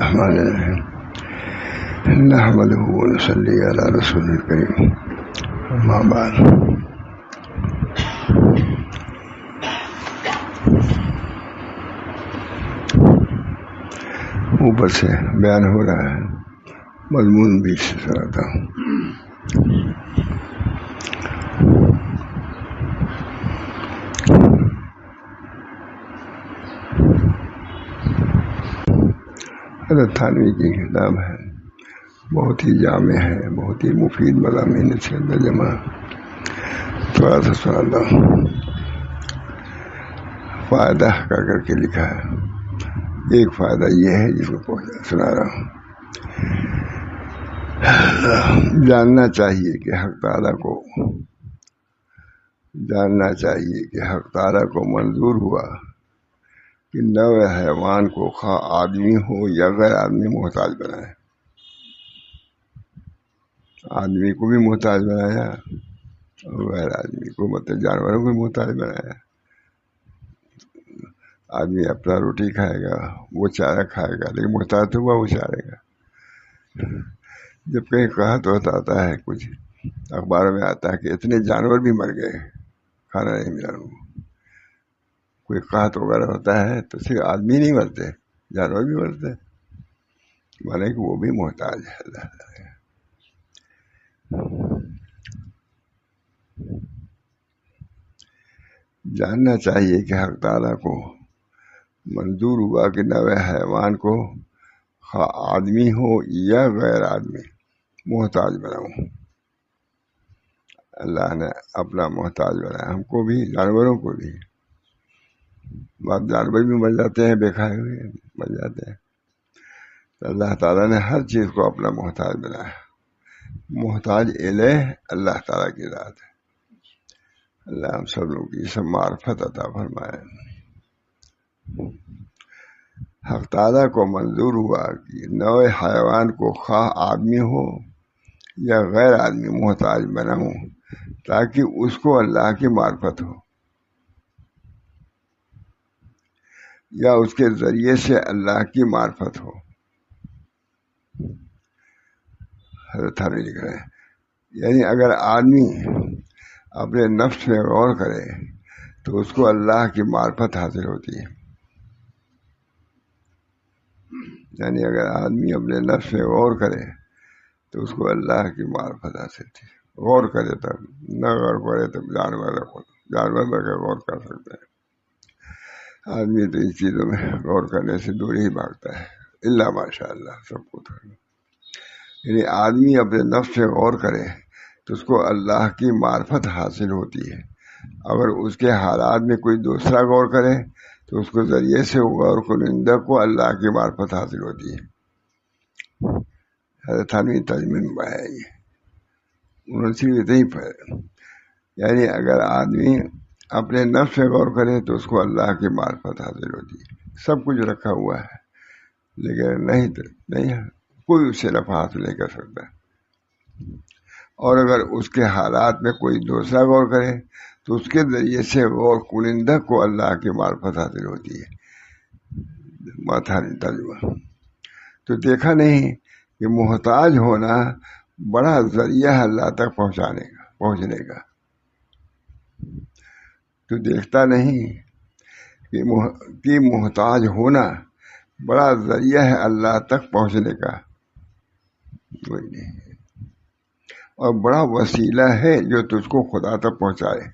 الرحمن الرحیم نحمده ونصلی علی رسول الکریم اما بعد. اوپر سے بیان ہو رہا ہے، مضمون بھی سناتا ہوں. حضرت تھانوی کی کتاب ہے، بہت ہی جامع ہے، بہت ہی مفید مضامین سے اندر جمع. تھوڑا سا سناتا ہوں. فائدہ کر کے لکھا ہے. ایک فائدہ یہ ہے جس کو سنا رہا ہوں. جاننا چاہیے کہ حق تعالیٰ کو منظور ہوا کہ نوع حیوان کو خواہ آدمی ہو یا غیر آدمی محتاج بنائے. آدمی کو بھی محتاج بنایا اور غیر آدمی کو مطلب جانوروں کو بھی محتاج بنایا. آدمی اپنا روٹی کھائے گا، وہ چارہ کھائے گا، لیکن محتاج تو ہوا وہ چارے گا. جب کہیں کہا تو آتا ہے، کچھ اخباروں میں آتا ہے کہ اتنے جانور بھی مر گئے، کھانا نہیں ملا ان کو. کوئی قحط وغیرہ ہوتا ہے تو صرف آدمی نہیں مرتے، جانور بھی مرتے، مانے کہ وہ بھی محتاج ہے اللہ تعالیٰ. جاننا چاہیے کہ حق تعالیٰ کو منظور ہوا کہ نوع حیوان کو خواہ آدمی ہو یا غیر آدمی محتاج بناؤں. اللہ نے اپنا محتاج بنایا، ہم کو بھی، جانوروں کو بھی. بعض جانور بھی مر جاتے ہیں، بے کھائے ہوئے مر جاتے ہیں. تو اللہ تعالیٰ نے ہر چیز کو اپنا محتاج بنایا. محتاج الیہ اللہ تعالیٰ کی ذات ہے. اللہ ہم سب لوگوں کی سب معرفت عطا فرمائے. حق تعالیٰ کو منظور ہوا کہ نوع حیوان کو خواہ آدمی ہو یا غیر آدمی محتاج بناؤں تاکہ اس کو اللہ کی معرفت ہو یا اس کے ذریعے سے اللہ کی معرفت ہو. حضرت تھانوی لکھ رہے ہیں، یعنی اگر آدمی اپنے نفس میں غور کرے تو اس کو اللہ کی معرفت حاصل ہوتی ہے. یعنی اگر آدمی اپنے نفس میں غور کرے تو اس کو اللہ کی معرفت حاصل ہوتی ہے. غور کرے تب، نہ غور کرے تب جانور بغیر غور کر سکتے ہیں. آدمی تو ان چیزوں میں غور کرنے سے دور ہی بھاگتا ہے، اللہ ماشاء اللہ سب کو. یعنی آدمی اپنے نفس سے غور کرے تو اس کو اللہ کی معرفت حاصل ہوتی ہے. اگر اس کے حالات میں کوئی دوسرا غور کرے تو اس کے ذریعے سے غور کنندہ کو اللہ کی معرفت حاصل ہوتی ہے. حضرت تھانوی ترجمے میں بتایا یہ، انہوں نے صرف اتنا ہی پڑھا. یعنی اگر آدمی اپنے نفس سے غور کرے تو اس کو اللہ کی معرفت حاصل ہوتی ہے. سب کچھ رکھا ہوا ہے لیکن نہیں کوئی اس سے نفع حاصل نہیں کر سکتا. اور اگر اس کے حالات میں کوئی دوسرا غور کرے تو اس کے ذریعے سے غور کنندہ کو اللہ کی معرفت حاصل ہوتی ہے. ترجمہ تو دیکھا نہیں کہ محتاج ہونا بڑا ذریعہ ہے اللہ تک پہنچنے کا. تو دیکھتا نہیں کہ محتاج ہونا بڑا ذریعہ ہے اللہ تک پہنچنے کا، کوئی نہیں. اور بڑا وسیلہ ہے جو تجھ کو خدا تک پہنچائے.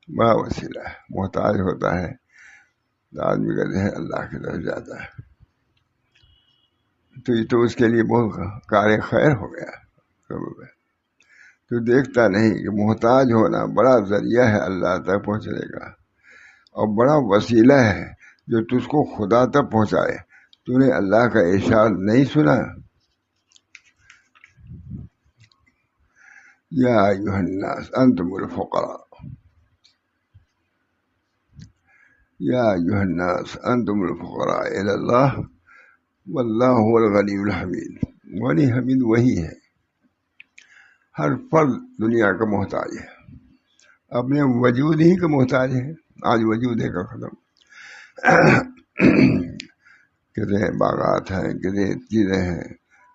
بڑا وسیلہ ہے. محتاج ہوتا ہے تو آدمی کا ذہن اللہ کی طرف جاتا ہے، تو یہ تو اس کے لیے بہت کار خیر ہو گیا. تو دیکھتا نہیں کہ محتاج ہونا بڑا ذریعہ ہے اللہ تک پہنچنے کا اور بڑا وسیلہ ہے جو تجھ کو خدا تک پہنچائے. تو نے اللہ کا ارشاد نہیں سنا؟ یا ایھا الناس انتم الفقراء، یا ایھا الناس انتم الفقراء الی اللہ واللہ هو الغنی الحمید. غنی حمید وہی ہے. ہر فرد دنیا کا محتاج ہے، اپنے وجود ہی کا محتاج ہے. آج وجود ہے کا ختم. کتنے باغات ہیں، کتنی چیزیں ہیں،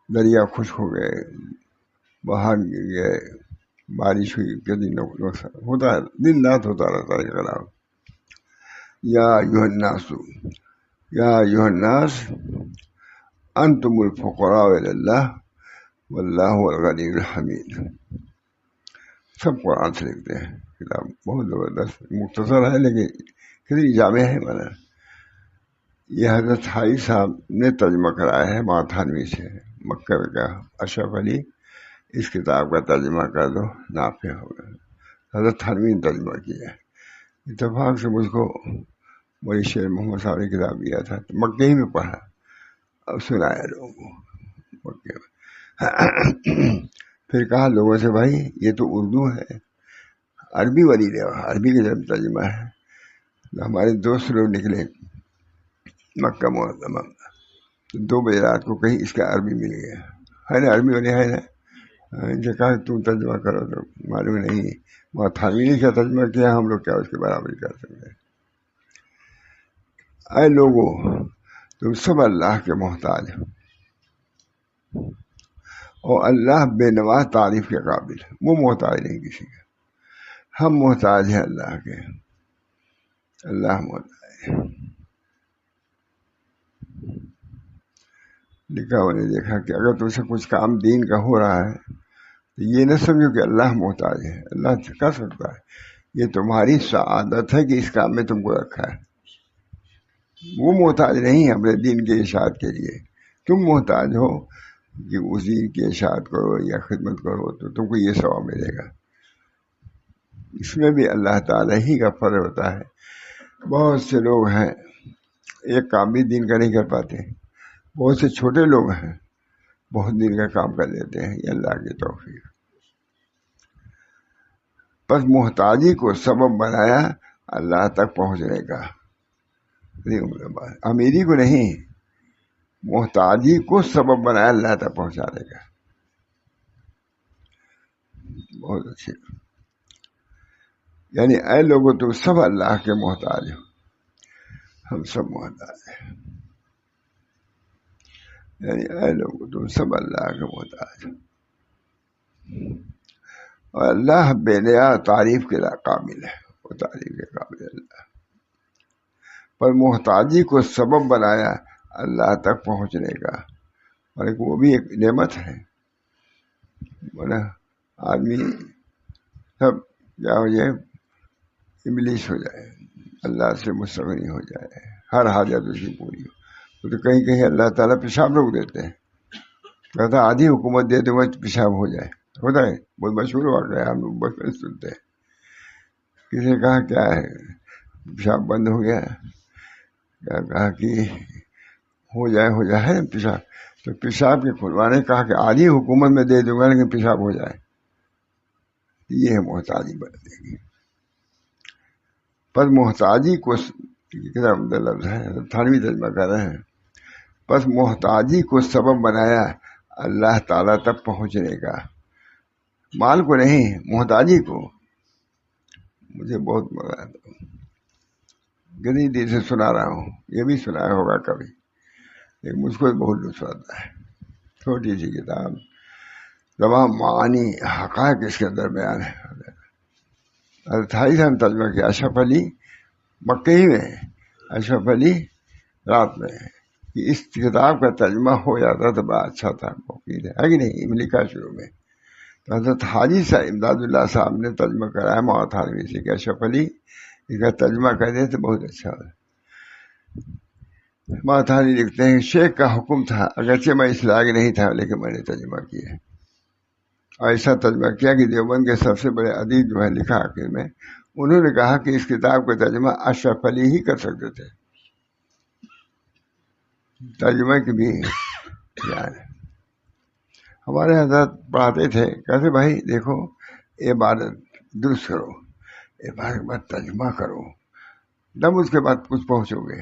دریا خشک ہو گئے، باہر گر گئے، بارش ہوئی، کتنی نقصان ہوتا ہے، دن رات ہوتا رہتا ہے خراب. یا ایھا الناس، یا ایھا الناس انتم الفقراء الی اللہ واللہ هو الغنی الحمید. سب قرآن سے لکھتے ہیں. کتاب بہت زبردست، مختصر ہے لیکن کتنی جامع ہے. مانا یہ حضرت حائی صاحب نے ترجمہ کرایا ہے ماتھانوی سے، مکہ کا اشرف علی اس کتاب کا ترجمہ کر دو نافع ہوگا. حضرت تھانوی نے ترجمہ کیا ہے. اتفاق سے مجھ کو وہی شیر محمد صاحب نے کتاب دیا تھا، تو مکے ہی میں پڑھا، اب سنایا لوگوں کو مکے میں. پھر کہا لوگوں سے بھائی یہ تو اردو ہے، عربی والی لے، عربی کا جب ترجمہ ہے. ہمارے دوست لوگ نکلے مکہ معظمہ، تو 2 بجے رات کو کہیں اس کا عربی مل گیا ہے نا، عربی والی ہے نا. ان سے کہا تم ترجمہ کرو، تو معلوم نہیں وہاں تھانوی نے کیا ترجمہ کیا، ہم لوگ کیا اس کے برابری کر سکتے ہیں. اے لوگوں تم سب اللہ کے محتاج ہو، اور اللہ بے نوا تعریف کے قابل ہے، وہ محتاج نہیں کسی کا. ہم محتاج ہیں اللہ کے، اللہ محتاج ہے. لکھا ہوا نے دیکھا کہ اگر تم سے کچھ کام دین کا ہو رہا ہے تو یہ نہ سمجھو کہ اللہ محتاج ہے، اللہ کر سکتا ہے. یہ تمہاری سعادت ہے کہ اس کام میں تم کو رکھا ہے. وہ محتاج نہیں ہے اپنے دین کے اشاعت کے لیے، تم محتاج ہو کہ اس دین کی اشاعت کرو یا خدمت کرو تو تم کو یہ ثواب ملے گا. اس میں بھی اللہ تعالیٰ ہی کا فضل ہوتا ہے. بہت سے لوگ ہیں ایک کام بھی دین کا نہیں کر پاتے، بہت سے چھوٹے لوگ ہیں بہت دن کا کام کر لیتے ہیں، یہ اللہ کی توفیق. بس محتاجی کو سبب بنایا اللہ تک پہنچنے کا، امیری کو نہیں، محتاجی کو سبب بنایا اللہ تک پہنچانے کا. بہت اچھی. یعنی اے لوگوں تم سب اللہ کے محتاج ہو، ہم سب محتاج ہیں. یعنی اے لوگوں تم سب اللہ کے محتاج ہو، اور اللہ بے نیا تعریف کے قابل ہے، وہ تعریف کے قابل ہے اللہ. پر محتاجی کو سبب بنایا اللہ تک پہنچنے کا، اور وہ بھی ایک نعمت ہے. بولا آدمی سب کیا ہو جائے، ابلیس ہو جائے، اللہ سے مستغنی ہو جائے، ہر حاجت اس کی پوری ہو، تو کہیں کہیں اللہ تعالیٰ پیشاب روک دیتے ہیں. کہتا آدھی حکومت دے دوں گا پیشاب ہو جائے. ہوتا ہے، بہت مشہور واقعہ ہے، ہم لوگ بچپن سنتے ہیں. کسی نے کہا کیا ہے، پیشاب بند ہو گیا، کیا کہا کہ ہو جائے نا پیشاب، تو پیشاب کے کھلوانے کہا کہ آدھی حکومت میں دے دوں گا لیکن پیشاب ہو جائے. یہ ہے محتاجی بننے کی. پر محتاجی کو لفظ ہے، تھانوی ترجمہ کر رہے ہیں. بس محتاجی کو سبب بنایا اللہ تعالیٰ تک پہنچنے کا، مال کو نہیں، محتاجی کو. مجھے بہت مزہ آتا، کتنی دیر سے سنا رہا ہوں، یہ بھی سنایا ہوگا کبھی، لیکن مجھ کو بہت لطف آتا ہے. چھوٹی سی کتاب، تمام معانی حقائق اس کے اندر بیان ہے. حضرت حائی صاحب نے ترجمہ کیا، اشرف علی مکہ ہی میں، اشرف علی رات میں، کہ اس کتاب کا ترجمہ ہو جاتا تو بڑا اچھا تھا. مفید ہے کہ نہیں، لکھا شروع میں. تو حضرت حاجی صاحب امداد اللہ صاحب نے ترجمہ کرایا ماتھانوی سے کہ اشرف علی اس کا ترجمہ کر دے تو بہت اچھا ہے. ماتھانوی لکھتے ہیں شیخ کا حکم تھا، اگرچہ میں اس لائق نہیں تھا لیکن میں نے ترجمہ کیا. ایسا ترجمہ کیا کہ دیوبند کے سب سے بڑے ادیب جو ہے لکھا آخر میں، انہوں نے کہا کہ اس کتاب کا ترجمہ اشرف علی ہی کر سکتے تھے. ترجمہ کی بھی یاد ہے. ہمارے حضرت پڑھاتے تھے، کہتے بھائی دیکھو عبادت درست کرو، عبادت کے بعد ترجمہ کرو، تب اس کے بعد کچھ پہنچو گے.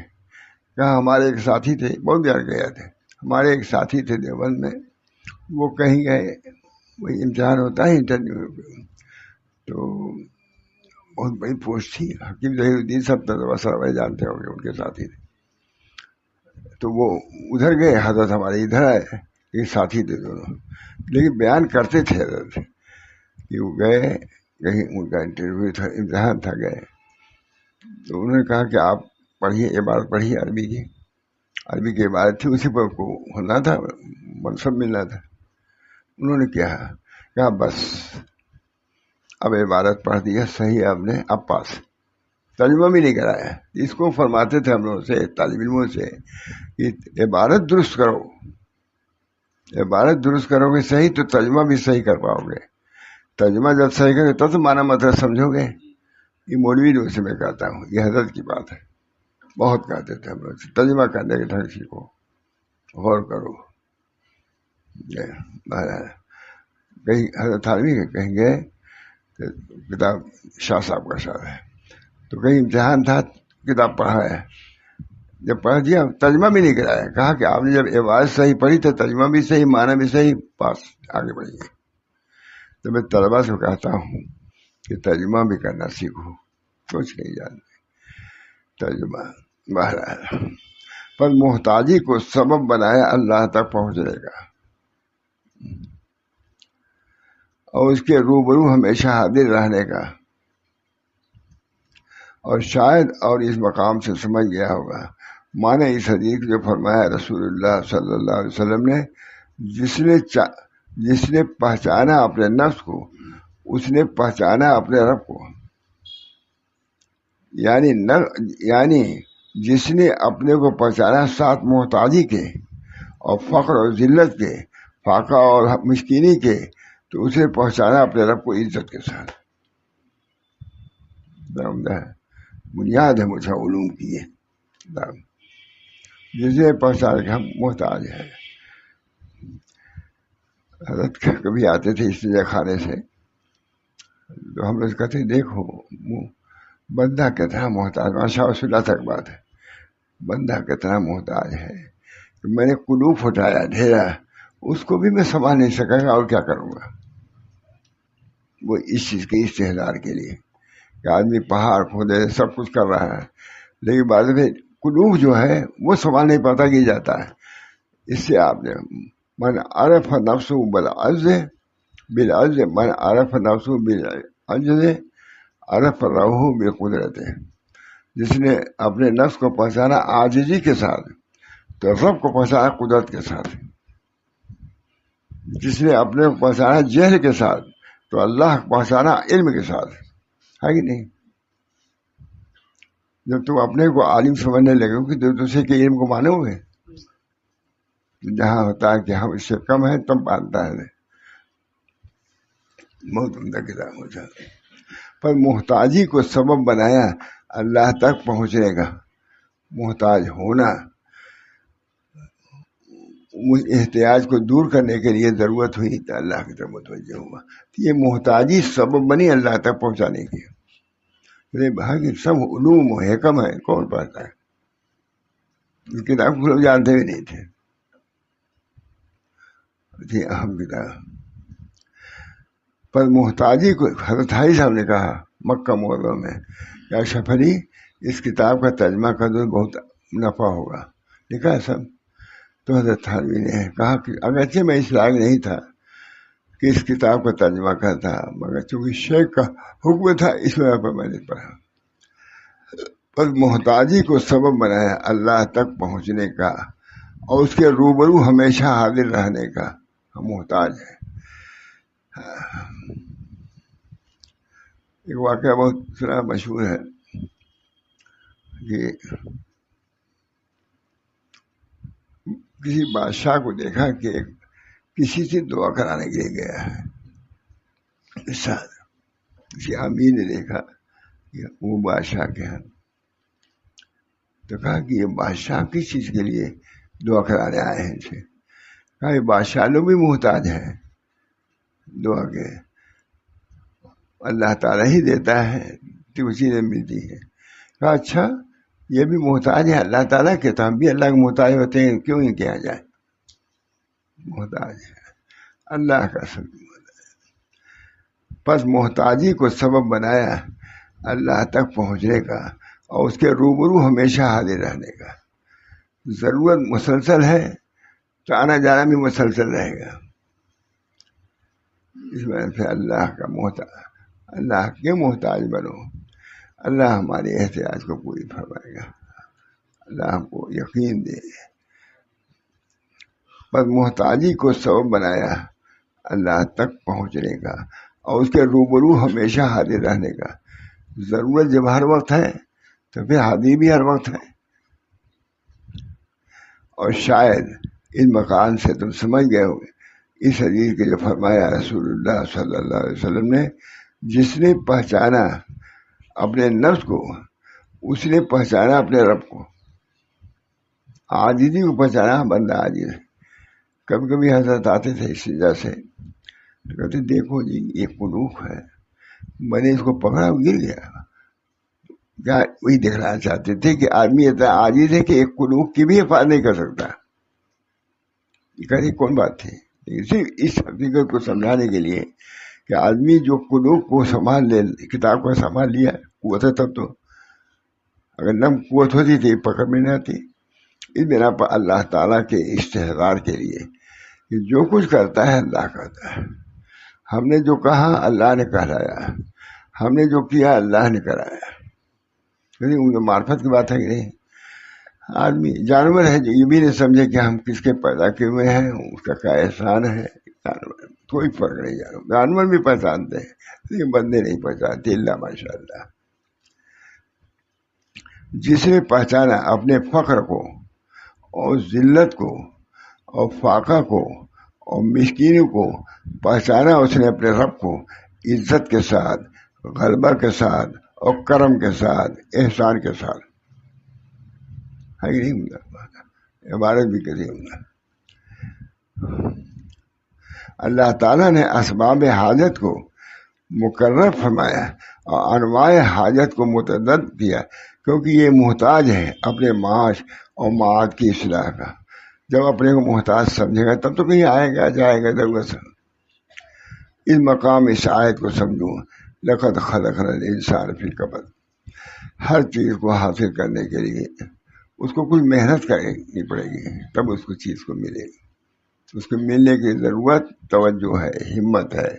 کہا ہمارے ایک ساتھی تھے، بہت دیر گئے تھے، ہمارے ایک ساتھی تھے دیوبند میں، وہ کہیں گئے، وہی امتحان ہوتا ہے انٹرویو، تو بہت بڑی پوسٹ تھی، حکیم ظہیر الدین سب وسر بھائی جانتے ہو گے، ان کے ساتھی تھے. تو تو وہ ادھر گئے، حضرت ہمارے ادھر آئے، یہ ساتھی تھے دونوں، لیکن بیان کرتے تھے حضرت کہ وہ گئے کہیں، ان کا انٹرویو تھا، امتحان تھا، گئے تو انہوں نے کہا کہ آپ پڑھیے، عبارت پڑھیے عربی کی، عربی کی عبارت تھی، اسی پر کو ہونا تھا، منصب ملنا تھا۔ انہوں نے کہا بس اب عبارت پڑھ دیا، صحیح آپ نے، اب پاس، ترجمہ بھی نہیں کرایا۔ اس کو فرماتے تھے ہم لوگوں سے، طالب علموں سے، کہ عبارت درست کرو، عبارت درست کرو گے صحیح تو ترجمہ بھی صحیح کر پاؤ گے، ترجمہ جب صحیح کرے تب تو معنی مطلب سمجھو گے۔ یہ مولوی لوگ سے میں کہتا ہوں، یہ حضرت کی بات ہے، بہت کہتے تھے ہم لوگ سے، ترجمہ کرنے کے ڈھنگ سیکھو، غور کرو۔ کہیں حضرت تھانوی کے کہیں گے، کتاب شاہ صاحب کا شاعر ہے، تو کہیں امتحان تھا، کتاب پڑھا ہے، جب پڑھ دیا ترجمہ بھی نہیں کرایا، کہا کہ آپ نے جب عبارت صحیح پڑھی تو ترجمہ بھی صحیح، معنی بھی صحیح، پاس، آگے بڑھیے۔ تو میں طلبا سے کہتا ہوں کہ ترجمہ بھی کرنا سیکھو، کچھ نہیں جانتے ترجمہ۔ بہرحال پر محتاجی کو سبب بنایا اللہ تک پہنچنے کا، اور اس کے روبرو ہمیشہ حاضر رہنے کا، اور شاید اور اس مقام سے سمجھ گیا ہوگا معنی اس حدیث جو فرمایا رسول اللہ صلی اللہ علیہ وسلم نے، جس نے پہچانا اپنے نفس کو، اس نے پہچانا اپنے رب کو، یعنی جس نے اپنے کو پہچانا ساتھ محتاجی کے اور فقر اور ذلت کے، فاقہ اور مسکینی کے، تو اسے پہچانا اپنے رب کو عزت کے ساتھ۔ بنیاد ہے مجھے علوم کی ہے، جسے پہچانا کہ ہم محتاج ہیں۔ حضرت کبھی آتے تھے استنجا خانے سے، تو ہم لوگ کہتے دیکھو بندہ کتنا محتاج، ماشاء اللہ تک بات ہے، بندہ کتنا محتاج ہے کہ میں نے قلوف اٹھایا ڈھیرا، اس کو بھی میں سنبھال نہیں سکا گا، اور کیا کروں گا؟ وہ اس چیز کے استحصال کے لیے کہ آدمی پہاڑ کھودے سب کچھ کر رہا ہے، لیکن بعد میں قلوب جو ہے وہ سنبھال نہیں پاتا، گر جاتا ہے۔ اس سے آپ نے من عرف نفسہ بالعجز بالعجز، من عرف نفسہ بالعجز عرف ربہ بالقدرت، جس نے اپنے نفس کو پہچانا عاجزی کے ساتھ تو رب کو پہچانا قدرت کے ساتھ، جس نے اپنے کو پہچانا جہل کے ساتھ تو اللہ کو پہچانا علم کے ساتھ، ہے کہ نہیں؟ جب تم اپنے کو عالم سمجھنے لگے ہو کہ دوسرے کے علم کو مانو گے، جہاں ہوتا ہے کہ ہم اس سے کم ہیں تب مانتا ہے، بہت عمدہ کتاب ہو جاتی۔ پر محتاجی کو سبب بنایا اللہ تک پہنچنے کا، محتاج ہونا، احتیاج کو دور کرنے کے لیے ضرورت ہوئی تو اللہ کی طرف متوجہ ہوا، یہ محتاجی سبب بنی اللہ تک پہنچانے کی۔ کہ سب علوم و حکم ہے، کون پڑھتا ہے؟ اس کتاب کو لوگ جانتے بھی نہیں تھے، اہم کتاب۔ پر محتاجی کو حضرت حاجی صاحب نے کہا مکہ معظمہ میں کہ اشرف علی اس کتاب کا ترجمہ کر دو، بہت نفع ہوگا، لکھا ہے سب۔ تو حضرت تھانوی نے کہا کہ اگرچہ میں اس لائق نہیں تھا کہ اس کتاب کا ترجمہ کرتا، مگر چونکہ شیخ کا حکم تھا اس وجہ پر میں نے پڑھا۔ پر محتاجی کو سبب بنایا اللہ تک پہنچنے کا اور اس کے روبرو ہمیشہ حاضر رہنے کا، ہم محتاج ہیں۔ ایک واقعہ بہت سنا مشہور ہے کہ کسی بادشاہ کو دیکھا کہ کسی سے دعا کرانے کے لیے گیا ہے، کسی امیر نے دیکھا کہ وہ بادشاہ کے ہیں، تو کہا کہ یہ بادشاہ کس چیز کے لیے دعا کرانے آئے ہیں؟ ان سے کہا یہ بادشاہ لوگ بھی محتاج ہیں دعا کے، اللہ تعالیٰ ہی دیتا ہے تو اسی نے ملتی ہے۔ کہا اچھا یہ بھی محتاج ہے اللہ تعالیٰ کے، تو ہم بھی اللہ کے محتاج ہوتے ہیں، کیوں ہی کیا جائے؟ محتاج ہے اللہ کا سب۔ بس محتاجی کو سبب بنایا اللہ تک پہنچنے کا اور اس کے روبرو ہمیشہ حاضر رہنے کا۔ ضرورت مسلسل ہے تو آنا جانا بھی مسلسل رہے گا. اس وجہ سے اللہ کا محتاج، اللہ کے محتاج بنو. اللہ ہمارے احتیاج کو پوری فرمائے گا. اللہ ہم کو یقین دے. بس محتاجی کو سبب بنایا اللہ تک پہنچنے کا اور اس کے روبرو ہمیشہ حاضر رہنے کا. ضرورت جب ہر وقت ہے تو پھر حاضر بھی ہر وقت ہے. اور شاید اس مقام سے تم سمجھ گئے ہو اس حدیث کے جو فرمایا رسول اللہ صلی اللہ علیہ وسلم نے، جس نے پہچانا اپنے نفس کو اس نے پہچانا اپنے رب کو. عاجزی کو پہچانا بندہ عاجز ہے. کبھی کبھی حضرت آتے تھے اس وجہ سے کہتے دیکھو جی یہ قلوب ہے، میں نے اس کو پکڑا گر گیا. کیا وہی دکھانا چاہتے تھے کہ آدمی اتنا عاجز ہے کہ ایک قلوب کی بھی حفاظت نہیں کر سکتا. یہ کہتے کون بات تھی؟ صرف اس حقیقت کو سمجھانے کے لیے کہ آدمی جو قلوب کو سنبھال لے، کتاب کو سنبھال لیا، قوت ہے تب تو. اگر نم قوت ہوتی تھی پکڑ میں نہ آتی. اس بنا پر اللہ تعالیٰ کے استحضار کے لیے کہ جو کچھ کرتا ہے اللہ کرتا ہے. ہم نے جو کہا اللہ نے کہلایا، ہم نے جو کیا اللہ نے کرایا. ان معرفت کی بات ہے کہ نہیں. آدمی جانور ہے جو یہ بھی نہیں سمجھے کہ ہم کس کے پیدا کیے ہوئے ہیں، اس کا کیا احسان ہے. جانور کوئی فرق نہیں. جانور بھی پہچانتے ہیں لیکن بندے نہیں پہچانتے اللہ ماشاء اللہ. جس نے پہچانا اپنے فقر کو اور ذلت کو اور فاقہ کو اور مسکینی کو، پہچانا اس نے اپنے رب کو عزت کے ساتھ، غلبہ کے ساتھ اور کرم کے ساتھ، احسان کے ساتھ. ہے کہ نہیں؟ عبارت بھی کسی ہوں. اللہ تعالیٰ نے اسباب حاجت کو مقرر فرمایا اور انواع حاجت کو متعدد کیا کیونکہ یہ محتاج ہے اپنے معاش اور معاد کی اصلاح کا. جب اپنے کو محتاج سمجھے گا تب تو کہیں آئے گا جائے گا ضرورت سے. اس مقام اس آیت کو سمجھو. لقد خلقنا الانسان فی کبد. ہر چیز کو حاصل کرنے کے لیے اس کو کچھ محنت کرنی پڑے گی تب اس کو چیز کو ملے گی. اس کو ملنے کی ضرورت توجہ ہے، ہمت ہے.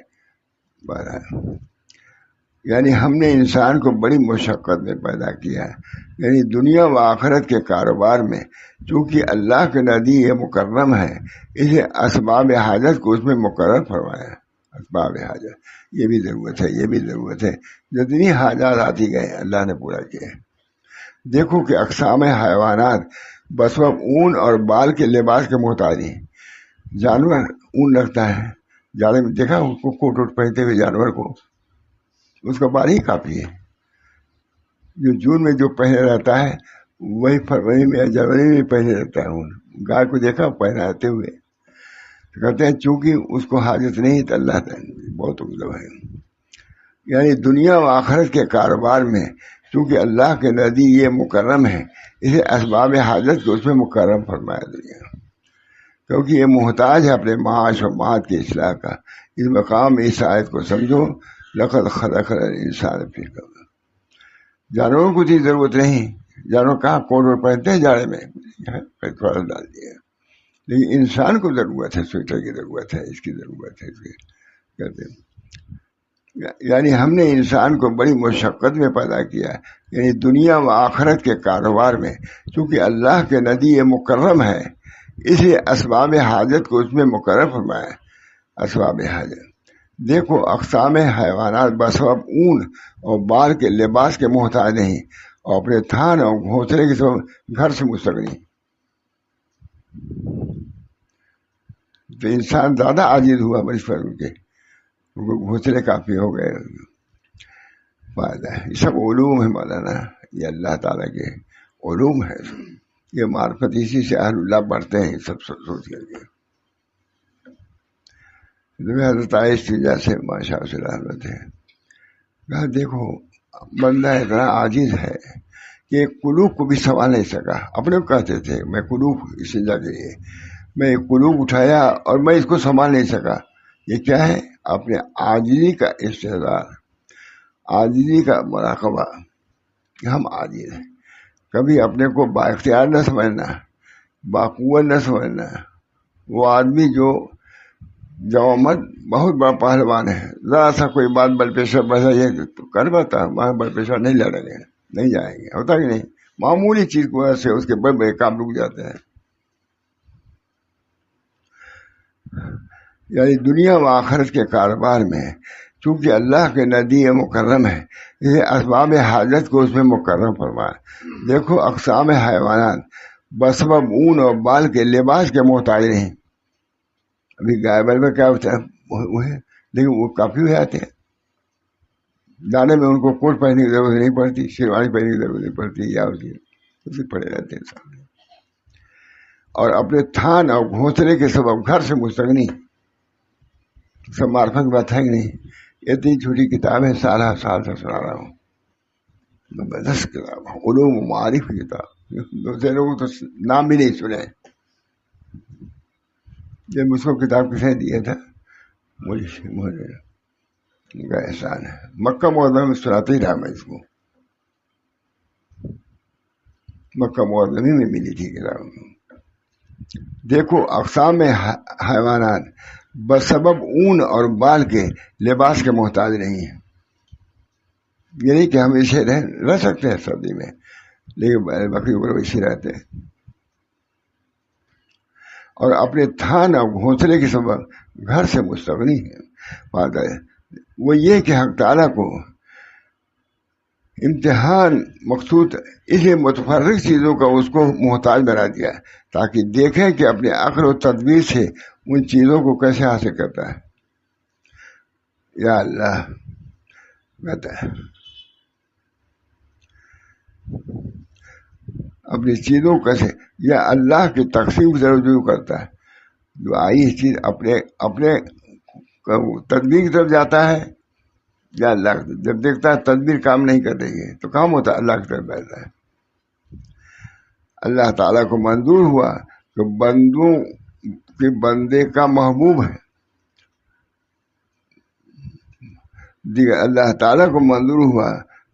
یعنی ہم نے انسان کو بڑی مشقت میں پیدا کیا ہے. یعنی دنیا و آخرت کے کاروبار میں چونکہ اللہ کے نزدیک یہ مکرم ہے، اسے اسباب حاجت کو اس میں مقرر فرمایا. اسباب حاجت یہ بھی ضرورت ہے، یہ بھی ضرورت ہے. جتنی حاجات آتی گئے اللہ نے پورا کیا. دیکھو کہ اقسام حیوانات بسبب اون اور بال کے لباس کے محتاج ہیں. جانور اون لگتا ہے جاڑے میں، دیکھا اس کو کوٹ ووٹ پہنتے ہوئے جانور کو، اس کا بال ہی کافی ہے. جو جون میں جو پہنے رہتا ہے وہی فروری میں یا جنوری میں پہنے رہتا ہے. گائے کو دیکھا پہناتے ہوئے. کہتے ہیں چونکہ اس کو حاجت نہیں تو اللہ بہت مطلب ہے. یعنی دنیا و آخرت کے کاروبار میں چونکہ اللہ کے نزدیک یہ مکرم ہے، اسے اسباب حاجت کو اس میں مکرم فرمایا دنیا کیونکہ یہ محتاج ہے اپنے معاش و معاد کی اصلاح کا. اس مقام اس آیت کو سمجھو. لقد خلقنا الانسان فی کبد. جانوروں کو کی ضرورت نہیں. جانور کہاں کوٹ ووٹ پہنتے ہیں جاڑے میں، تھوڑا ڈال دیا. لیکن انسان کو ضرورت ہے، سویٹر کی ضرورت ہے، اس کی ضرورت ہے، اس کی کہتے ہیں. یعنی ہم نے انسان کو بڑی مشقت میں پیدا کیا. یعنی دنیا و آخرت کے کاروبار میں چونکہ اللہ کے نزدیک یہ مکرم ہے، اس لیے اسباب حاجت کو اس میں مقرر فرمایا. اسباب حاجت دیکھو اقسام حیوانات بسبب اون اور بال کے لباس کے محتاج نہیں اور اپنے تھان اور گھونسلے کے سبب گھر سے مستغنی. تو انسان زیادہ عاجز ہوا بس پر ان کے گھونسلے کافی ہو گئے. فائدہ ہے. یہ سب علوم ہے مولانا، یہ اللہ تعالیٰ کے علوم ہے. یہ معرفت اسی سے اہل اللہ بڑھتے ہیں سب سوچ کر کے. حضرت عائشہ سے ماشاء سے رحمت ہے. کہا دیکھو بندہ اتنا عاجز ہے کہ قلوب کو بھی سنبھال نہیں سکا. اپنے کو کہتے تھے میں قلوب استنجا کے لیے میں قلوب اٹھایا اور میں اس کو سنبھال نہیں سکا. یہ کیا ہے؟ اپنے عاجزی کا استحضار، عاجزی کا مراقبہ کہ ہم عاجز ہیں. کبھی اپنے کو با اختیار نہ سمجھنا باقوت نہ سمجھنا ہے. وہ آدمی جو جوامت بہت بڑا پہلوان ہے، ذرا سا کوئی بات بل پیشہ بڑھا یہ تو کر پاتا، وہاں بل پیشہ نہیں لڑیں گے، نہیں جائیں گے. ہوتا کہ نہیں؟ معمولی چیز کی وجہ سے اس کے بڑے بڑے کام رک جاتے ہیں. یعنی دنیا و آخرت کے کاروبار میں چونکہ اللہ کے ندی مکرم ہے، یہ اسباب حاجت کو اس میں مکرم فرمایا. دیکھو اقسام حیوانات بسبب اون اور بال کے لباس کے محتاج نہیں. ابھی گائے بل میں کیا ہوتا ہے، لیکن وہ کافی ہو جاتے ہیں. دانے میں ان کو کوٹ پہننے کی ضرورت نہیں پڑتی، شیروانی پہننے کی ضرورت نہیں پڑتی، یا اسی پڑے رہتے ہیں سامنے. اور اپنے تھان اور گھونسلے کے سبب گھر سے مستغنی. سب معرفت کی بات ہے کہ نہیں؟ اتنی چھوٹی کتاب ہے، سالہ سال سے سنا رہا ہوں. زبردست کتاب، علوم و معارف کی کتاب. دوسرے لوگوں تو نام بھی نہیں سنے. جب مجھ کو کتاب کس نے دیا تھا، مجھے کا احسان ہے. مکہ معظمہ میں سناتے ہی رہا میں اس کو. مکہ معظمہ میں ملی تھی کتاب. دیکھو اقسام حیوانات بسبب اون اور بال کے لباس کے محتاج نہیں ہیں. یہ نہیں کہ ہم اسے رہ سکتے ہیں سردی میں، لیکن بکری اوپر ویسے رہتے ہیں. اور اپنے تھان اور گھونسلے کے سبب گھر سے مستغنی ہے. وہ یہ کہ حق تعالیٰ کو امتحان مقصود اس لیے متفرق چیزوں کا اس کو محتاج بنا دیا تاکہ دیکھیں کہ اپنے عقل و تدبیر سے ان چیزوں کو کیسے حاصل کرتا ہے. یا اللہ کہتا ہے اپنی چیزوں کیسے، یا اللہ کی تقسیم کی طرف رجوع کرتا ہے. جو آئی چیز اپنے تدبیر کی طرف جاتا ہے، یا اللہ جب دیکھتا ہے تدبیر کام نہیں کر رہی ہے تو کام ہوتا ہے اللہ کی طرف بیٹھتا ہے. اللہ تعالیٰ کو منظور ہوا کہ بندوں کے بندے کا محبوب ہے. دیگر اللہ تعالیٰ کو منظور ہوا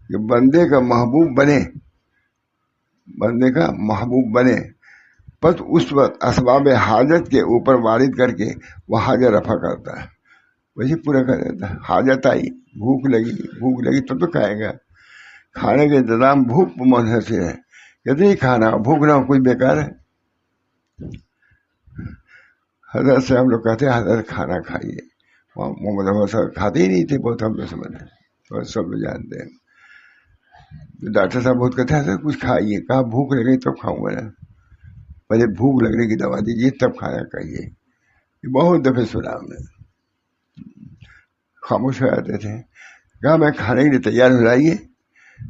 کہ بندے کا محبوب بنے، بندے کا محبوب بنے. بس اس وقت اسباب حاجت کے اوپر وارد کر کے وہ حاجت رفع کرتا ہے، ویسے پورا کر دیتا ہے. حاجت آئی، بھوک لگی تب تو کھائے گا. کھانے کے انتظام بھوک منحصر ہے. کہتے ہی کھانا بھوک نہ ہو کچھ بیکار ہے. حضرت سے ہم لوگ کہتے ہیں حضرت کھانا کھائیے، محمد احمد صاحب کھاتے ہی نہیں تھے. بہت ہم لوگ سمجھتے ہیں، سب لوگ جانتے ہیں. ڈاکٹر صاحب بہت کہتے ہیں حضرت کچھ کھائیے. کہا بھوک لگے تب کھاؤں گا نا، پہلے بھوک لگنے کی دوا دیجیے تب کھانا کھائیے. یہ بہت دفعہ سنا ہم نے. خاموش ہو جاتے تھے. کہا میں کھانے کے لیے تیار ہو جائیے،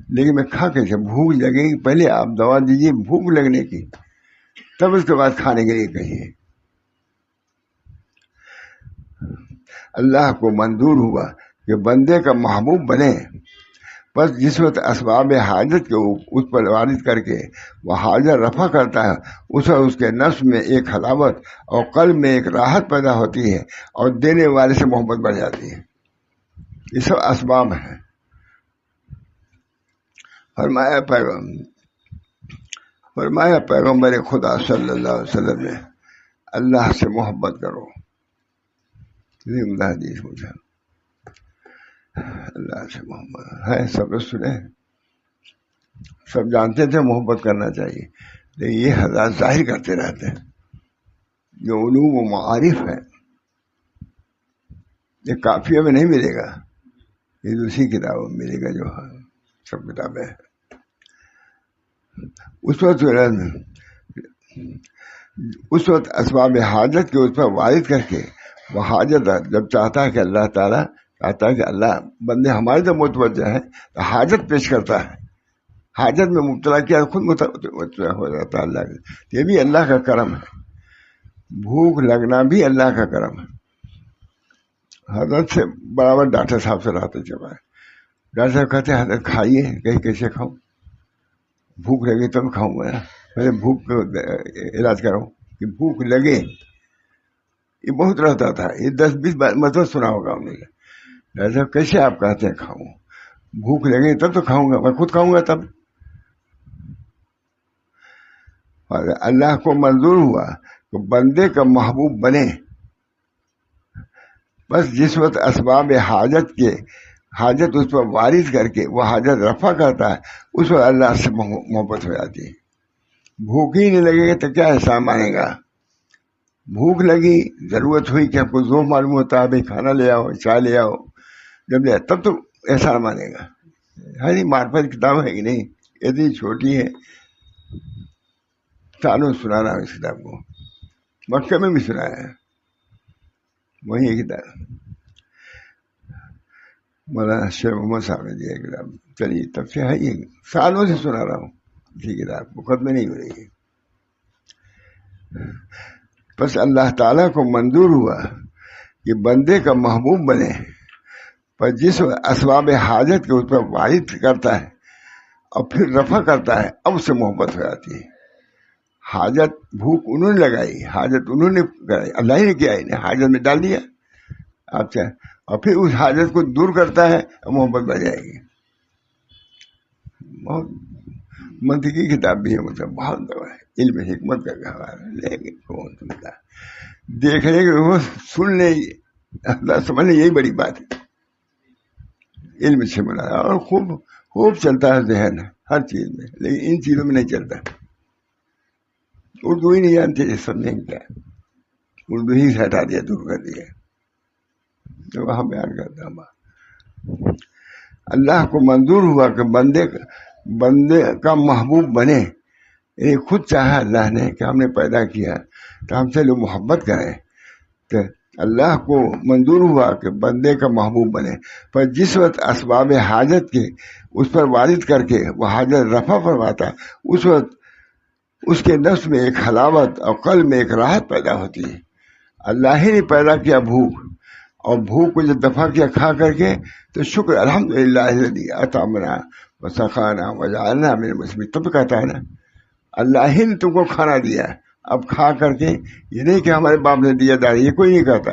لیکن میں کھا کیسے، بھوک لگے گی، پہلے آپ دوا دیجیے بھوک لگنے کی، تب اس کے بعد کھانے کے لیے کہیے. اللہ کو منظور ہوا کہ بندے کا محبوب بنے. بس جس وقت اسباب حاجت کے اس پر وارد کر کے وہ حاجت رفع کرتا ہے، اس وقت اس کے نفس میں ایک حلاوت اور قلب میں ایک راحت پیدا ہوتی ہے اور دینے والے سے محبت بڑھ جاتی ہے. یہ سب اسباب ہیں. فرمایا پیغمبر خدا صلی اللہ علیہ وسلم نے اللہ سے محبت کرو. حدیث مجھے اللہ سے محبت ہے، سب سنے، سب جانتے تھے محبت کرنا چاہیے، لیکن یہ حضرات ظاہر کرتے رہتے ہیں. جو علوم و معارف ہے یہ کافیہ میں نہیں ملے گا، یہ دوسری کتابوں میں ملے گا. جو سب کتابیں ہیں اس وقت اسباب حاجت کے اس پر وارد کر کے وہ حاجت جب چاہتا ہے کہ اللہ تعالیٰ چاہتا ہے کہ اللہ بندے ہمارے تو متوجہ ہے تو حاجت پیش کرتا ہے. حاجت میں مبتلا کیا خود متوجہ ہو جاتا ہے اللہ کے. یہ بھی اللہ کا کرم ہے. بھوک لگنا بھی اللہ کا کرم ہے. حضرت سے برابر ڈاکٹر صاحب سے رہتے جب آئے، ڈاکٹر صاحب کہتے ہیں حضرت کھائیے. کہیں کیسے کھاؤں، بھوک لگے تب کھاؤں گا. پہلے بھوک کا علاج کرو کہ بھوک لگے. یہ بہت رہتا تھا، یہ 10-20 مطلب سنا ہوگا ہم نے. ڈاکٹر صاحب کیسے آپ کہتے ہیں کھاؤں، بھوک لگے تب تو کھاؤں گا، میں خود کھاؤں گا تب. اور اللہ کو منظور ہوا کہ بندے کا محبوب بنے، بس جس وقت اسباب حاجت اس پر وارد کر کے وہ حاجت رفع کرتا ہے، اس وقت اللہ سے محبت ہو جاتی ہے۔ بھوک ہی نہیں لگے گا تو کیا احسان مانے گا؟ بھوک لگی، ضرورت ہوئی کہ آپ کو ذوق معلوم ہوتا ہے بھائی کھانا لے آؤ، چائے لے آؤ، جب لے تب تو احسان مانے گا۔ ہری معرفت کتاب ہے کہ نہیں، اتنی چھوٹی ہے، سالوں سنا رہا ہوں اس کتاب کو، مکہ میں بھی سنایا ہے، وہی ہے کتاب، مولانا شیخ محمد صاحب نے دیا کتاب، چلیے تب سے ہے یہ، سالوں سے سنا رہا ہوں اسی کتاب کو، ختم نہیں ہو رہی ہے۔ بس اللہ تعالیٰ کو منظور ہوا کہ بندے کا محبوب بنے، پر جس اسباب حاجت کے اس پر وارد کرتا ہے اور پھر رفع کرتا ہے، اب اس سے محبت ہو جاتی ہے۔ حاجت بھوک انہوں نے لگائی، حاجت انہوں نے کرائی، اللہ ہی نے کیا، انہیں حاجت میں ڈال دیا آپ سے، اور پھر اس حاجت کو دور کرتا ہے اور محبت بڑھ جائے گی۔ بہت منطقی کتاب بھی ہے، مطلب بہت دوا ہے، علم حکمت کا گہوارہ، لیکن کون سنتا، دیکھنے کے وہ سن لے، اللہ سمجھ لے، یہی بڑی بات ہے۔ علم سے بنا اور خوب چلتا ہے ذہن ہر چیز میں، لیکن ان چیزوں میں نہیں چلتا۔ اردو ہی نہیں جانتے، سب نہیں کیا، اردو ہی سے ہٹا دیا، دور کر دیا، تو وہاں بیان کرتا ہوں۔ اللہ کو منظور ہوا کہ بندے کا محبوب بنے، یعنی خود چاہا اللہ نے کہ ہم نے پیدا کیا تو ہم سے لوگ محبت کریں، تو اللہ کو منظور ہوا کہ بندے کا محبوب بنے، پر جس وقت اسباب حاجت کے اس پر وارد کر کے وہ حاجت رفع فرماتا، اس وقت اس کے نفس میں ایک حلاوت اور قلب میں ایک راحت پیدا ہوتی ہے۔ اللہ ہی نے پیدا کیا بھوک، اور بھوک کو جب دفع کیا کھا کر کے، تو شکر الحمدللہ الذی اطعمنا وسقانا وجعلنا من المسلمین، تب کہتا ہے نا اللہ ہی نے تم کو کھانا دیا، اب کھا کر کے، یہ نہیں کہ ہمارے باپ نے دیا داری، یہ کوئی نہیں کہتا،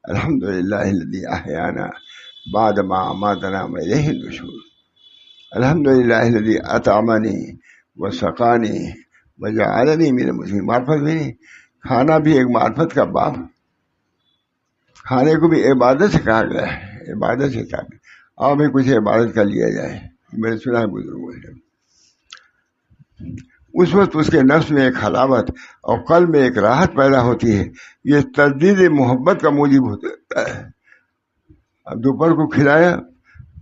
الحمدللہ الذی احیانا بعد ما اماتنا والیہ النشور، الحمدللہ الذی اطعمنی وسقانی وجعلنی من المسلمین۔ معرفت بھی نہیں، کھانا بھی ایک معرفت کا باب، کھانے کو بھی عبادت سے کہا گیا ہے، عبادت سے کہا گیا، اور بھی کچھ عبادت کر لیا جائے، میں نے سنا ہے بزرگوں سے۔ اس وقت اس کے نفس میں ایک حلاوت اور قلب میں ایک راحت پیدا ہوتی ہے، یہ تجدید محبت کا موجب ہوتا ہے۔ اب دوپہر کو کھلایا،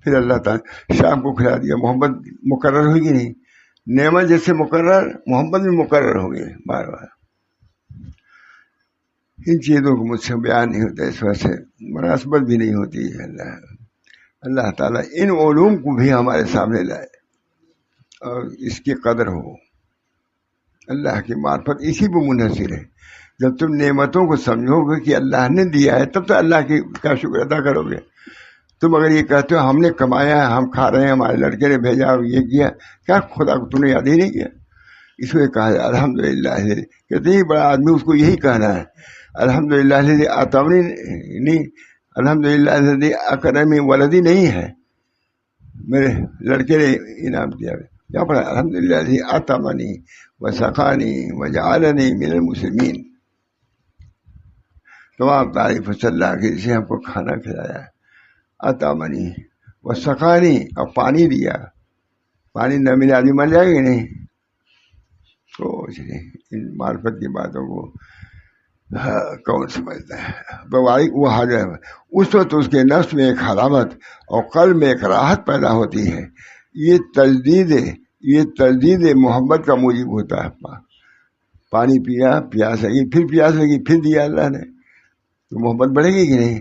پھر اللہ تعالیٰ شام کو کھلا دیا، محبت مقرر ہوگی نہیں، نعمت جیسے مقرر، محبت بھی مقرر ہوگی بار بار۔ ان چیزوں کو مجھ سے بیان نہیں ہوتا، اس وجہ سے مناسبت بھی نہیں ہوتی ہے۔ اللہ تعالیٰ ان علوم کو بھی ہمارے سامنے لائے اور اس کی قدر ہو۔ اللہ کی معرفت اسی پہ منحصر ہے۔ جب تم نعمتوں کو سمجھو گے کہ اللہ نے دیا ہے، تب تو اللہ کی کا شکر ادا کرو گے۔ تم اگر یہ کہتے ہو ہم نے کمایا ہے، ہم کھا رہے ہیں، ہمارے لڑکے نے بھیجا، یہ کیا، کیا خدا کو تم نے یاد ہی نہیں کیا؟ اس میں کہا ہے الحمدللہ، کہتے ہی بڑا آدمی اس کو یہی کہنا ہے، الحمدللہ الذی اعطانی، نہیں الحمدللہ الذی اکرمنی ولدی نہیں ہے، میرے لڑکے نے انعام دیا، کیا پڑھا؟ الحمدللہ الذی اطعمنی وسقانی وجعلنی من المسلمین۔ تمام تعریف صلی اللہ کی، جسے ہم کو کھانا کھلایا، اطعمنی وسقانی، اور پانی دیا، پانی نہ ملے آدمی مر جائے گا نہیں۔ سوچ نہیں ان معرفت کی باتوں کو کون سمجھتا ہے؟ وہ حاضر ہے، اس وقت اس کے نفس میں ایک حلاوت اور قلب میں ایک راحت پیدا ہوتی ہے، یہ تجدید محبت کا موجب ہوتا ہے۔ پانی پیا، پیاس لگی، پھر پیاس لگی، پھر دیا اللہ نے، تو محبت بڑھے گی کہ نہیں؟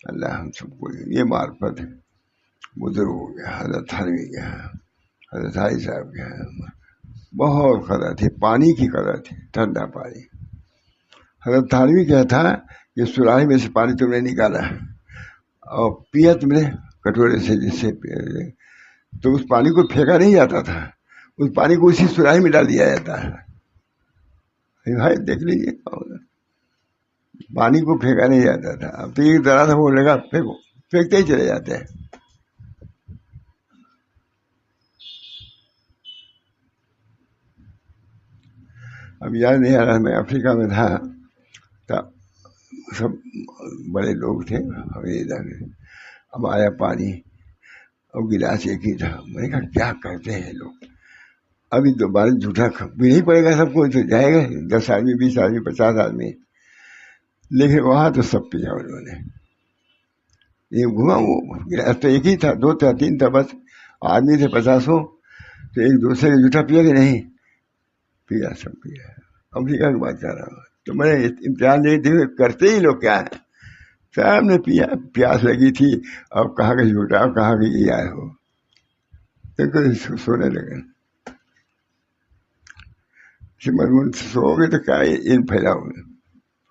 اللہ ہم سب کو یہ معرفت ہے۔ بزرگوں کے، حضرت تھانوی کے، حضرت حاجی صاحب کے بہت قدر تھی، پانی کی قدر تھی، ٹھنڈا پانی۔ حضرت تھانوی کیا تھا کہ سراہی میں سے پانی تم نے نکالا اور پیا تم نے کٹورے سے، جس سے تو اس پانی کو پھینکا نہیں جاتا تھا، اس پانی کو اسی سراہی میں ڈال دیا جاتا ہے۔ بھائی دیکھ لیجیے، پانی کو پھینکا نہیں جاتا تھا، اب تو ایک طرح سے وہ لگا پھینکو، پھینکتے ہی چلے جاتے ہیں۔ اب یاد نہیں آ رہا، میں افریقہ میں تھا، سب بڑے لوگ تھے ادھر، اب آیا پانی اور گلاس ایک ہی تھا، میں نے کہا کیا کرتے ہیں لوگ، ابھی دوبارہ جھوٹا بھی نہیں پڑے گا، سب کو تو جائے گا 10 آدمی 20 آدمی 50 آدمی، لیکن وہاں تو سب پیا انہوں نے، یہ گھما وہ گلاس تو ایک ہی تھا، 2 تھا 3 تھا بس، آدمی تھے 50 تو ایک دوسرے کا جھوٹا پیا کہ نہیں پیا، سب پیا، افریقہ کی بات کر رہا ہوں، تو میں نے امتحان دے دیے کرتے ہی لوگ کیا ہے، سب نے پیا، پیاس لگی تھی، اب کہاں کا جھوٹا اور کہاں کا یہ آئے ہو، تو سونے لگے، مضمون سو گے تو کیا علم پھیلاؤ گے،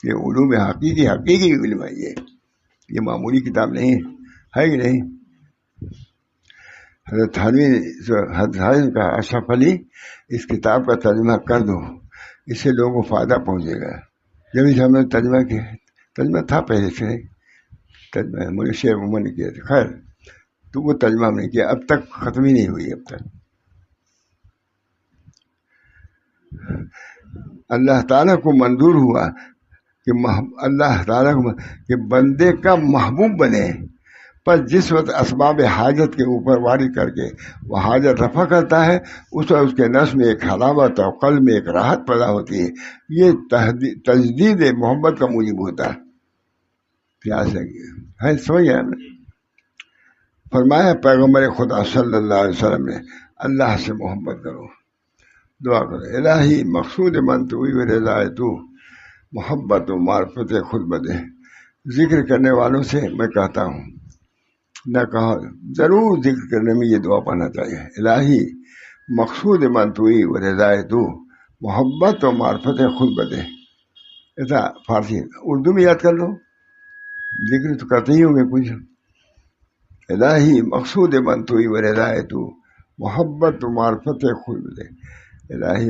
یہ علوم حقیقی حقیقی علم ہے، یہ معمولی کتاب نہیں ہے کہ نہیں؟ حضرت حضرت کا اشرف علی اس کتاب کا ترجمہ کر دو، اس سے لوگوں کو فائدہ پہنچے گا، جب اس ہم نے ترجمہ کیا، ترجمہ تھا پہلے سے، ترجمہ مجھے شیخ عمر نے کیا تھا، خیر تو وہ ترجمہ ہم نے کیا، اب تک ختم ہی نہیں ہوئی اب تک۔ اللہ تعالیٰ کو منظور ہوا کہ اللہ تعالیٰ کو کہ بندے کا محبوب بنے، پر جس وقت اسباب حاجت کے اوپر وارد کر کے وہ حاجت رفع کرتا ہے، اس وقت اس کے نفس میں ایک حلاوت اور قلب میں ایک راحت پیدا ہوتی ہے، یہ تجدید محبت کا موجب ہوتا ہے۔ پیاس لگی ہے، سمجھ گیا ہم نے؟ فرمایا پیغمبر خدا صلی اللہ علیہ وسلم نے اللہ سے محبت کرو، دعا کرو، الہی مقصود من تو رضا تو، محبت و معرفت خود بدے۔ ذکر کرنے والوں سے میں کہتا ہوں، نہ کہا ضرور ذکر کرنے میں یہ دعا پڑھنا چاہیے، الہی مقصود من تو رضا تو، محبت و معرفت خود بدے۔ ایسا فارسی، اردو میں یاد کر لو، ذکر تو کرتے ہی ہوں گے کچھ، الہی مقصود من تو رضا تو، محبت و معرفت خود بدے۔ الہی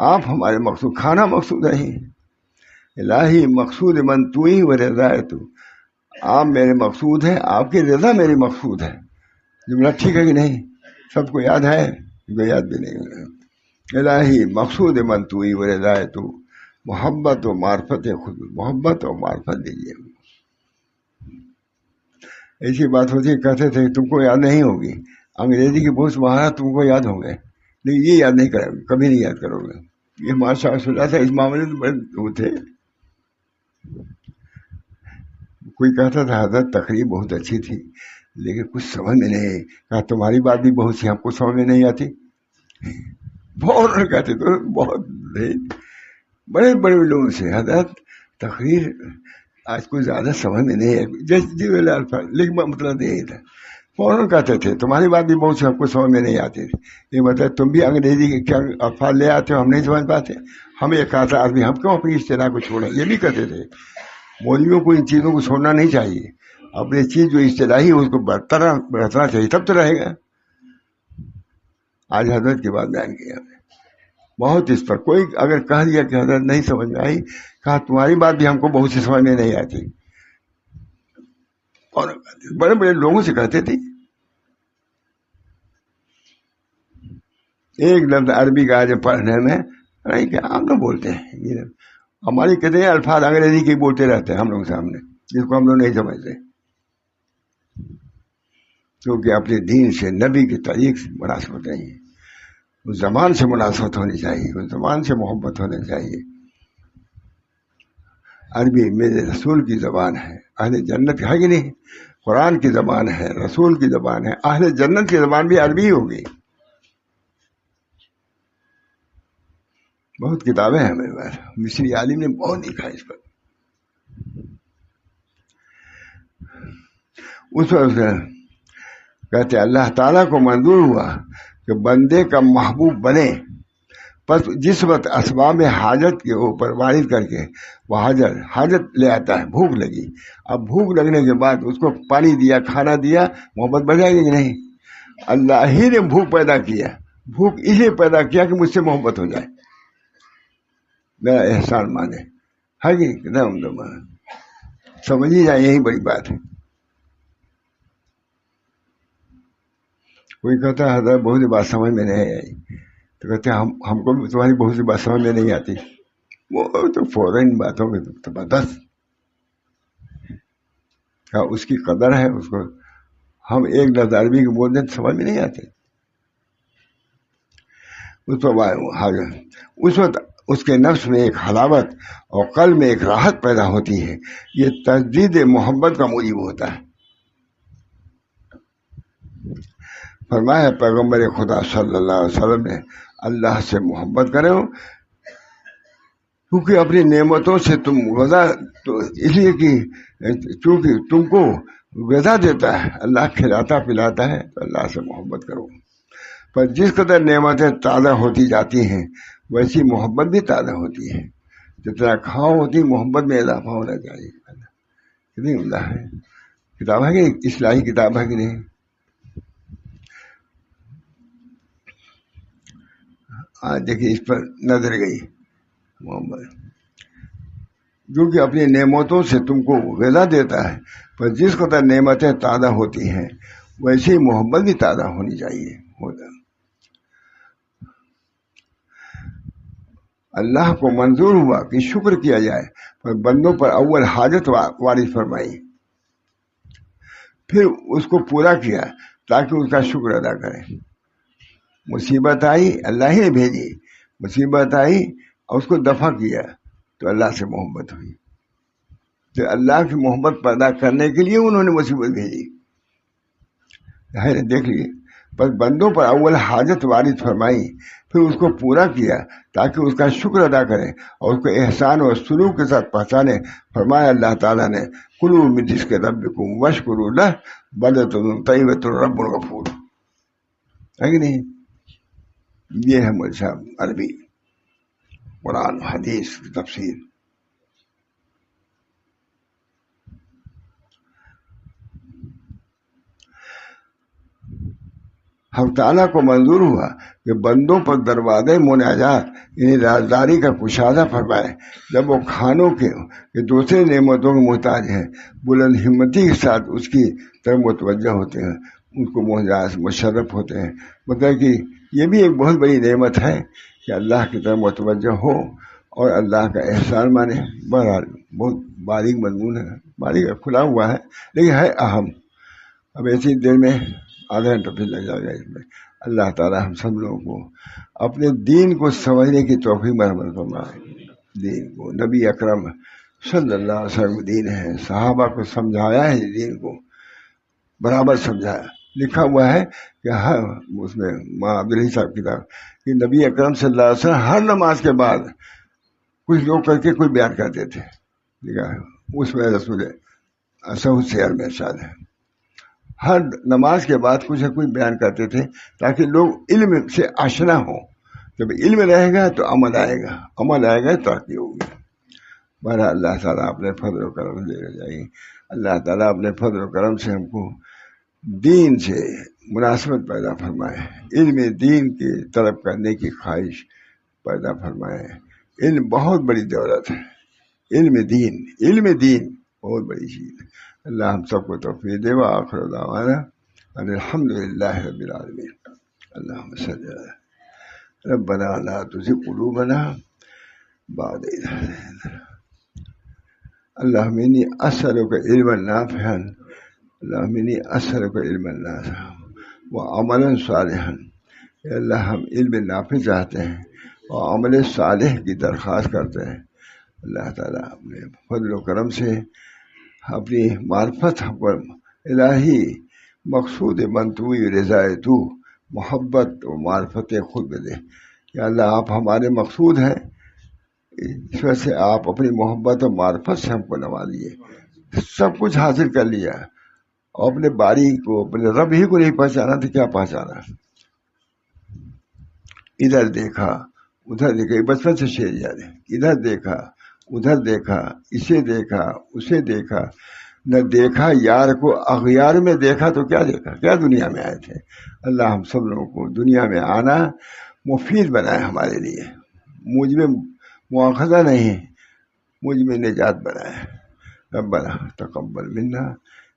آپ ہمارے مقصود، کھانا مقصود نہیں، الہی مقصود من تو و رضا تو، آپ میرے مقصود ہیں، آپ کی رضا میری مقصود ہے۔ جملہ ٹھیک ہے کہ نہیں؟ سب کو یاد ہے؟ یاد بھی نہیں۔ الہی مقصود من تو و رضا تو، محبت و معرفت خود، محبت و معرفت دیجیے۔ ایسی بات ہوتی ہے، کہتے تھے تم کو یاد نہیں ہوگی، انگریزی کی بہت مہارت تم کو یاد ہوں گے، لیکن یہ یاد نہیں کرو، کبھی نہیں یاد کرو گے۔ یہ ماشاء اللہ تھا، اس معاملے میں بڑے وہ تھے۔ کوئی کہتا تھا حضرت تقریر بہت اچھی تھی لیکن کچھ سمجھ میں نہیں، کہا تمہاری بات بھی بہت سی ہم کو سمجھ میں نہیں آتی، بہت کہتے تو بہت بڑے بڑے لوگوں سے، حضرت تقریر آج کوئی زیادہ سمجھ میں نہیں ہے، جیسے لیکن مطلب یہی تھا، فوراً کہتے تھے تمہاری بات بھی بہت سی ہم کو سمجھ میں نہیں آتی تھی، یہ مطلب تم بھی انگریزی کے کیا الفاظ لے آتے ہو، ہم نہیں سمجھ پاتے، ہمیں یہ کہا تھا آدمی ہم کیوں اپنی اصطلاح کو چھوڑیں، یہ بھی کہتے تھے۔ مولویوں کو ان چیزوں کو چھوڑنا نہیں چاہیے، اپنی چیز جو اصطلاحی ہے اس کو بڑھتنا چاہیے، تب تو رہے گا۔ آج حضرت کی بات بیان کی ہم نے بہت، اس پر کوئی اگر کہہ دیا کہ حضرت نہیں سمجھ میں آئی، کہا تمہاری بات بھی ہم کو بہت سی سمجھ میں نہیں آتی، اور بڑے بڑے لوگوں سے کہتے تھے۔ ایک لفظ عربی کا آج پڑھنے میں کیا ہم لوگ بولتے ہیں، ہماری کتنے الفاظ انگریزی کے بولتے رہتے ہیں ہم لوگ سامنے، جس کو ہم لوگ نہیں سمجھتے، کیونکہ اپنے دین سے، نبی کی تاریخ سے مناسبت نہیں ہے، اس زبان سے مناسبت ہونی چاہیے، اس زبان سے محبت ہونی چاہیے۔ عربی میرے رسول کی زبان ہے، اہل جنت ہے کہ نہیں؟ قرآن کی زبان ہے، رسول کی زبان ہے، اہل جنت کی زبان بھی عربی ہوگی۔ بہت کتابیں ہیں میرے پاس، مصری عالم نے بہت لکھا اس پر۔ اس وقت کہتے اللہ تعالیٰ کو منظور ہوا کہ بندے کا محبوب بنے، پس جس وقت اسباب حاجت کے اوپر وارد کر کے وہ حاجت لے آتا ہے، بھوک لگی، اب بھوک لگنے کے بعد اس کو پانی دیا، کھانا دیا، محبت بڑھ جائے گی کہ نہیں؟ اللہ ہی نے بھوک پیدا کیا، بھوک اس لیے پیدا کیا کہ مجھ سے محبت ہو جائے، میرا احسان مانے، ہے کہ نہیں؟ سمجھ ہی جائے، یہی بڑی بات ہے۔ کوئی کہتا ہے حضرت بہت سی بات سمجھ میں نہیں آئی، تو کہتے ہیں ہم کو بھی تمہاری بہت سی بات سمجھ میں نہیں آتی، وہ تو فوراً باتوں میں زبردست کیا اس کی قدر ہے، اس کو ہم ایک لفظ عربی کے بولتے تو سمجھ میں نہیں آتے. اس وقت اس کے نفس میں ایک حلاوت اور قلب میں ایک راحت پیدا ہوتی ہے. یہ تجدید محبت کا موجب ہوتا ہے. فرمایا پیغمبر خدا صلی اللہ علیہ وسلم نے اللہ سے محبت کرو کیونکہ اپنی نعمتوں سے تم غذا، تو اس لیے کہ چونکہ تم کو غذا دیتا ہے، اللہ کھلاتا پلاتا ہے، تو اللہ سے محبت کرو. پر جس قدر نعمتیں تازہ ہوتی جاتی ہیں ویسی محبت بھی تازہ ہوتی ہے. جتنا کھاؤ ہوتی محبت میں اضافہ ہونا چاہیے. کتنی عمدہ ہے کتاب ہے کہ اصلاحی کتاب ہے کہ نہیں. آج دیکھیے اس پر نظر گئی. محمد جو کہ اپنی نعمتوں سے تم کو غذا دیتا ہے، پر جس قدر نعمتیں تازہ ہوتی ہیں ویسی محبت بھی تازہ ہونی چاہیے. اللہ کو منظور ہوا کہ شکر کیا جائے، پر بندوں پر اول حاجت وارد فرمائی، پھر اس کو پورا کیا تاکہ اس کا شکر ادا کریں. مصیبت آئی اللہ ہی نے بھیجی، مصیبت آئی اور اس کو دفع کیا تو اللہ سے محبت ہوئی. تو اللہ کی محبت پیدا کرنے کے لیے انہوں نے مصیبت بھیجی. دیکھ لیے، بس بندوں پر اول حاجت وارد فرمائی، پھر اس کو پورا کیا تاکہ اس کا شکر ادا کریں اور اس کو احسان اور سلوک کے ساتھ پہچانے. فرمایا اللہ تعالیٰ نے کلوا من رزق ربکم واشکروا لہ بلدۃ طیبۃ رب غفور. ہے کہ نہیں؟ یہ ہے مولوی صاحب عربی قرآن حدیث کی تفسیر. حق تعالیٰ کو منظور ہوا کہ بندوں پر دروازے مناجات یعنی رازداری کا کشادہ فرمائے جب وہ کھانوں کے دوسرے نعمتوں کے محتاج ہیں، بلند ہمتی کے ساتھ اس کی طرف متوجہ ہوتے ہیں، ان کو مشرف ہوتے ہیں. مطلب کہ یہ بھی ایک بہت بڑی نعمت ہے کہ اللہ کی طرف متوجہ ہو اور اللہ کا احسان مانے. بہرحال بہت باریک مضمون ہے، باریک کھلا ہوا ہے لیکن ہے اہم. اب ایسی دیر میں آدھا گھنٹہ پھر لگ جائے گا اس میں. اللہ تعالیٰ ہم سب لوگوں کو اپنے دین کو سمجھنے کی توفیق مرحمت فرمائے. دین کو نبی اکرم صلی اللہ علیہ وسلم دین ہے، صحابہ کو سمجھایا ہے، دین کو برابر سمجھایا. لکھا ہوا ہے کہ ہر اس میں ماں عبدالحی صاحب کتاب کہ نبی اکرم صلی اللہ علیہ وسلم ہر نماز کے بعد کچھ لوگ کر کے کوئی بیان کرتے تھے. لکھا ہے اس میں رسول صحیح سیر میں شاد ہے، ہر نماز کے بعد کچھ نہ کچھ بیان کرتے تھے تاکہ لوگ علم سے آشنا ہوں. جب علم رہے گا تو عمل آئے گا، عمل آئے گا ترقی ہوگی. بہرحال اللہ تعالیٰ اپنے فضل و کرم سے لے جائیں. اللہ تعالیٰ اپنے فضل و کرم سے ہم کو دین سے مناسبت پیدا فرمائے، علم دین کی طلب کرنے کی خواہش پیدا فرمائے. علم بہت بڑی دولت ہے، علم دین بہت بڑی چیز ہے. اللہ ہم سب کو توفیق دے. وآخر دعوانا ان الحمد للہ رب العالمین. اللہم صلی علی ربنا لا تزغ قلوبنا بعد إذ هديتنا. اللہم انی اسألک علما نافعا، اللہم انی اسألک علما نافعا وعملا صالحا. اے اللہ ہم علم نافع چاہتے ہیں اور عمل صالح کی درخواست کرتے ہیں. اللہ تعالیٰ اپنے فضل و کرم سے اپنی معرفت پر الہی مقصود منتوی رضائے تو محبت و معرفت خود میں دے. یا اللہ آپ ہمارے مقصود ہیں، اس وجہ سے آپ اپنی محبت و معرفت سے ہم کو نوازیے. سب کچھ حاصل کر لیا اور اپنے باری کو، اپنے رب ہی کو نہیں پہچانا تو کیا پہچانا. ادھر دیکھا ادھر دیکھا، بچپن سے شعر یاد ہے. ادھر دیکھا ادھر دیکھا، اسے دیکھا اسے دیکھا، نہ دیکھا یار کو اغیار میں دیکھا تو کیا دیکھا. کیا دنیا میں آئے تھے. اللہ ہم سب لوگوں کو دنیا میں آنا مفید بنائے ہمارے لیے، مجھ میں مواخذہ نہیں، مجھ میں نجات بنائے. ربنا تقبل منا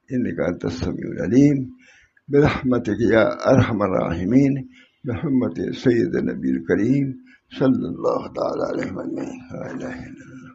انک انت السمیع العلیم برحمتک یا ارحم الراحمین، بحرمت سید نبی الکریم صلی اللہ تعالیٰ علیہ وسلم.